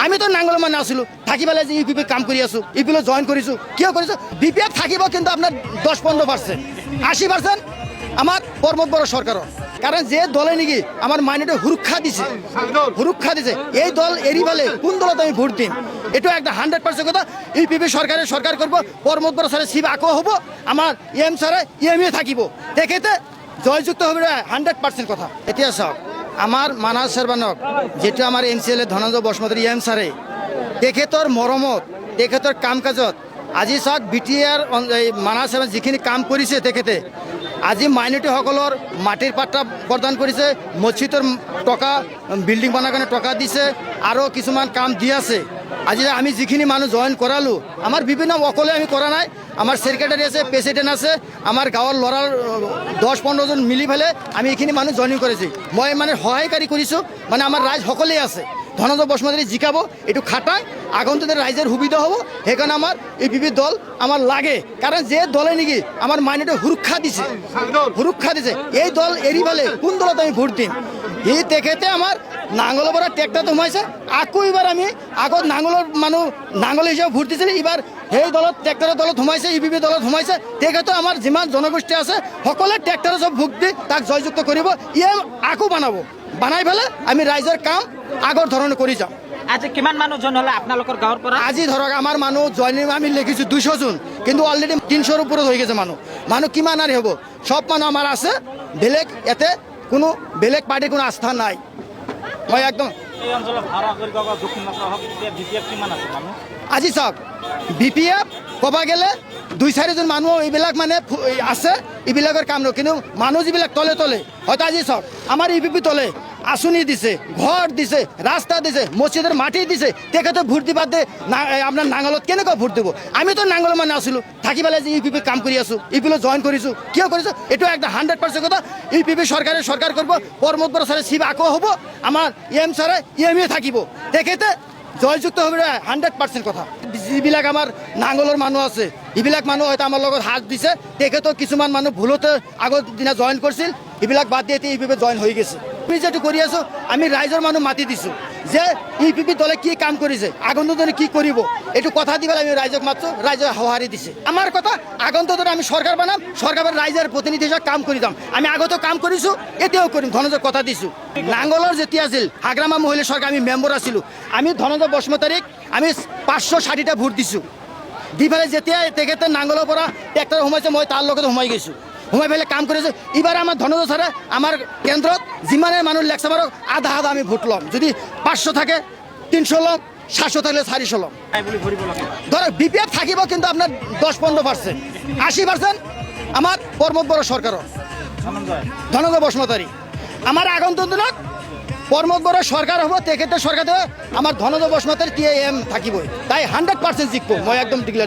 আমি তো নাঙ্গল মানে আসলো থাকি পেলে যে ইউপিপি কাম কৰি আছো ইউপিলে জয়েন কৰিছো কিয় কৰিছো বিপিএফ থাকিব কিন্তু আপনার 10-15% 80% আমার প্রমোদ বড় সরকার কারণ যে দলে নাকি আমার মাইনেটে সুরক্ষা দিছে এই দল এরি ফেলে কোন দলত আমি ভোট দিম এটা একটা 100% কথা ইউপিপি সরকার করবো প্রমোদ বড় স্যারের সিপ আকো হবো আমার এম স্যারে এমএ থাকিব দেখেতে জয়যুক্ত হবে 100% কথা এতিয়া সব আমার মানাস সর্বানক যেটা আমার এমসিএল ধনঞ্জয় বসুমতাৰী এম স্যারে তেখেতৰ মৰমত তেখেতৰ কাম কাজত আজি চাওক বিটিআর মানাস যিখিনি কাম কৰিছে তেখেতে আজি মাইনৰিটিসকলৰ মাটিৰ পাট্টা প্ৰদান কৰিছে মছজিদৰ টকা বিল্ডিং বনাৰ কাৰণে টকা দিছে আৰু কিছুমান কাম দি আছে আজি আমি যিখিনি মানুহ জইন কৰালো আমাৰ বিভিন্ন অকলে আমি কৰা নাই আমার সেক্রেটারি আছে প্রেসিডেন্ট আছে আমার গাঁৱৰ ল'ৰাৰ 10-15 জন মিলি ফেলে আমি এইখিনি মানুহ জইনিং কৰিছোঁ মই মানে সহায়কাৰী কৰিছোঁ মানে আমাৰ ৰাইজ সকলোৱে আছে ধনঞ্জয় বসুমতাৰী জিকাব এইটো খাটাং আগন্তুক ৰাইজৰ সুবিধা হ'ব সেইকাৰণে আমাৰ ইউপিপি দল আমাৰ লাগে কাৰণ যে দলে নেকি আমাৰ মাইনেটে সুৰক্ষা দিছে এই দল এৰি ফেলে কোন দলত আমি ভোট দিম এই তেখেতে আমাৰ নাঙলৰ পৰা ট্ৰেক্টৰটো সোমাইছে আকৌ এবাৰ আমি আগত নাঙলৰ মানুহ নাঙল হিচাপে ভোট দিছিল এবাৰ সেই দলত ট্ৰেক্টৰৰ দলত সোমাইছে ইউপিপি দলত সোমাইছে তেখেতে আমাৰ যিমান জনগোষ্ঠী আছে সকলোৱে ট্ৰেক্টৰৰ চব ভোট দি তাক জয়যুক্ত কৰিব আকৌ বানাই ফেলে আমি ৰাইজৰ কাম আগৰ ধৰণে কৰি যাম আজি কিমান মানুহ জন হলে আপোনালোকৰ গাঁৱৰ পৰা আজি ধৰক আমাৰ মানুহ জইনিং আমি লিখিছো 200 জন কিন্তু অলরেডি 300 ওপৰত হৈ গৈছে মানুহ কিমান আৰু হ'ব সব মানুহ আমাৰ আছে বেলেগ এতে কোনো বেলেগ পাৰ্টিৰ কোনো আস্থা নাই মই একদম এই অঞ্চলত ভাড়া কৰি গাঁও দক্ষিণ মাত্ৰা হওক বিপিএফ কিমান আছে মানুহ আজি চাওক বিপিএফ ক'বা গেলে 2-4 জন মানুহ এইবিলাক মানে আছে এইবিলাকৰ কাম নয় কিন্তু মানুহ যিবিলাক তলে হয়তো আজি চাওক আমাৰ ইউপিপি তলে আঁচনি দিছে ঘর দিছে রাস্তা দিছে মসজিদের মাটি দিছে তেখেতে ভোট দিবার দে আপনার নাঙলত কেনেকুৱা ভোট দিব আমি তো নাঙল মানে আসলো থাকি পেলে যে ইউপিপি কাম কৰি আছো ইউপিলে জয়েন কৰিছো কিয় কৰিছো এটা একটা 100% কথা ইউপিপি সরকার করবো প্রমোদ বড় স্যারের সিপ আকো হবো আমার এম স্যারে এমএ থাকিব তেখেতে জয়যুক্ত হবে 100% কথা যিবিলাক আমাৰ নাঙলৰ মানুহ আছে এইবিলাক মানুহ হয়তো আমাৰ লগত হাত দিছে তেখেতো কিছুমান মানুহ ভুলতে আগৰ দিনা জইন কৰিছিল এইবিলাক বাদ দিয়ে ইউপিপি জইন হৈ গৈছে আমি যেটো কৰি আছো আমি ৰাইজৰ মানুহ মাতি দিছো যে ইউপিপি দলে কি কাম কৰিছে আগন্তুক দিনে কি কৰিব এইটো কথা দি পেলাই আমি ৰাইজক মাতছো ৰাইজে সঁহাৰি দিছে আমাৰ কথা আগন্তুক দিনে আমি সরকার বানাম সরকারের রাইজের প্রতিনিধি হিসাবে কাম কৰি যাম আমি আগতেও কাম কৰিছো এতিয়াও কৰিম ধনঞ্জয় কথা দিছো নাঙলৰ যেতিয়া আছিল হাগ্ৰামা মহিলা সরকার আমি মেম্বার আছিলো আমি ধনঞ্জয় বসুমতাৰীক আমি 560টা ভোট দিছো দি পেলাই যেতিয়া তেখেতে নাঙলৰ পৰা ট্ৰেক্টৰ সোমাইছে মই তাৰ লগতে সোমাই গৈছো সোমাই পেলাই কাম কৰিছে এবাৰ আমাৰ ধনঞ্জয় ছাৰে আমাৰ কেন্দ্ৰত যিমানে মানুহ লেকচাৰ মাৰক আধা আমি ভোট ল'ম যদি 500 থাকে 300 ল'ম 700 থাকলে 400 ল'ম ধৰক বিপিএফ থাকিব কিন্তু আপনার 10-15% 80% আমার প্রমোদ বড় সরকার ধনঞ্জয় বসুমতাৰী আমার আগন্তুক দিনত প্রমোদ বড় সরকার হব তেখেতে সরকার আমার ধনঞ্জয় বসুমতাৰী টিএম থাকিবই তাই 100% জিকব মই একদম ডিক্লেয়ার